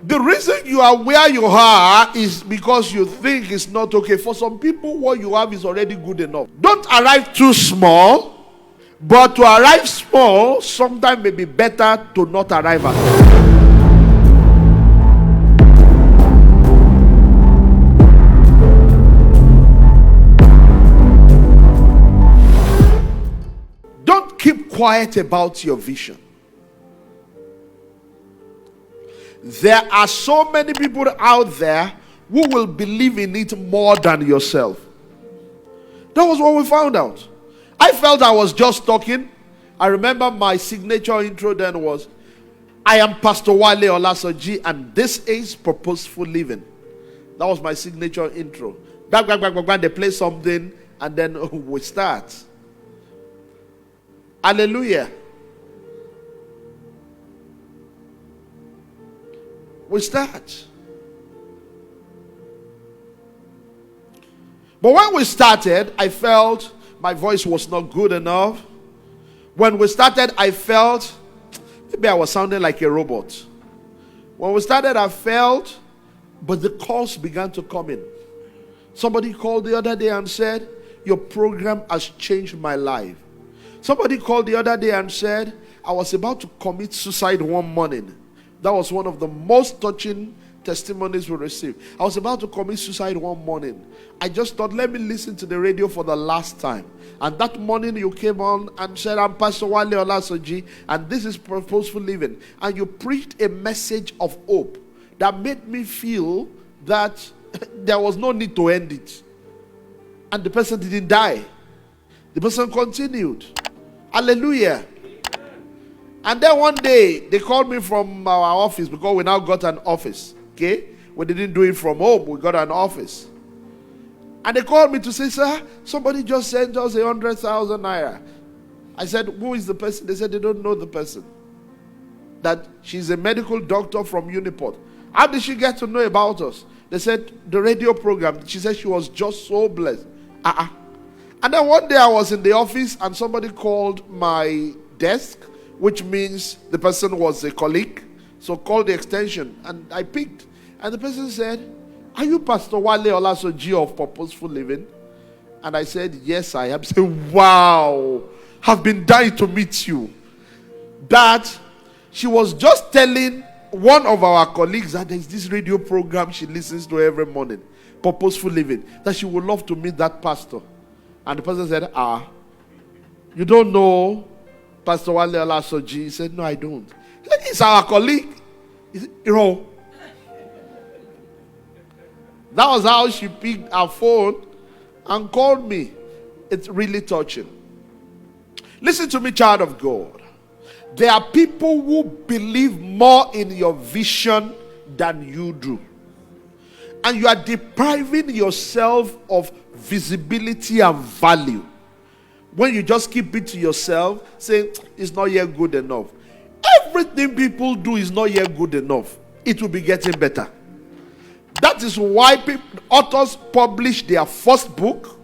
The reason you are where you are is because you think it's not okay. For some people, what you have is already good enough. Don't arrive too small, but to arrive small sometimes may be better to not arrive at all. Don't keep quiet about your vision. There are so many people out there who will believe in it more than yourself. That was what we found out. I felt I was just talking. I remember my signature intro then was, I am Pastor Wale Olasoji and this is Purposeful Living. That was my signature intro. Back, they play something and then we start. Hallelujah. We start. But when we started, I felt my voice was not good enough. When we started, I felt maybe I was sounding like a robot. When we started, I felt, but the calls began to come in. Somebody called the other day and said, your program has changed my life. Somebody called the other day and said, I was about to commit suicide one morning. That was one of the most touching testimonies we received. I was about to commit suicide one morning. I just thought, let me listen to the radio for the last time. And that morning you came on and said, I'm Pastor Wale Olasoji and this is Purposeful Living. And you preached a message of hope that made me feel that there was no need to end it. And the person didn't die. The person continued. Hallelujah. And then one day, they called me from our office because we now got an office. Okay? We didn't do it from home. We got an office. And they called me to say, sir, somebody just sent us 100,000 naira. I said, who is the person? They said they don't know the person. That she's a medical doctor from Uniport. How did she get to know about us? They said, the radio program. She said she was just so blessed. And then one day I was in the office and somebody called my desk, which means the person was a colleague. So called the extension and I picked. And the person said, are you Pastor Wale Olasoji of Purposeful Living? And I said, yes, I am. Said, wow, have been dying to meet you. That she was just telling one of our colleagues that there's this radio program she listens to every morning, Purposeful Living, that she would love to meet that pastor. And the person said, you don't know Pastor Wale Olasoji? He said, no, I don't. He's our colleague. He said, that was how she picked her phone and called me. It's really touching. Listen to me, child of God. There are people who believe more in your vision than you do. And you are depriving yourself of visibility and value. When you just keep it to yourself, saying, it's not yet good enough. Everything people do is not yet good enough. It will be getting better. That is why authors publish their first book,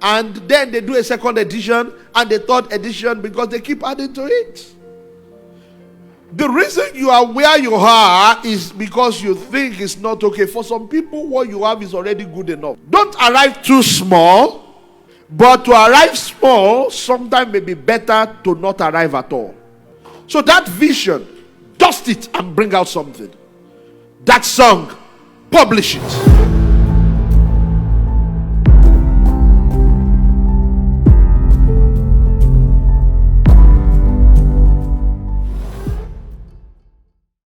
and then they do a second edition, and a third edition, because they keep adding to it. The reason you are where you are is because you think it's not okay. For some people, what you have is already good enough. Don't arrive too small, but to arrive small sometimes may be better to not arrive at all. So that vision, dust it and bring out something. That song, publish it.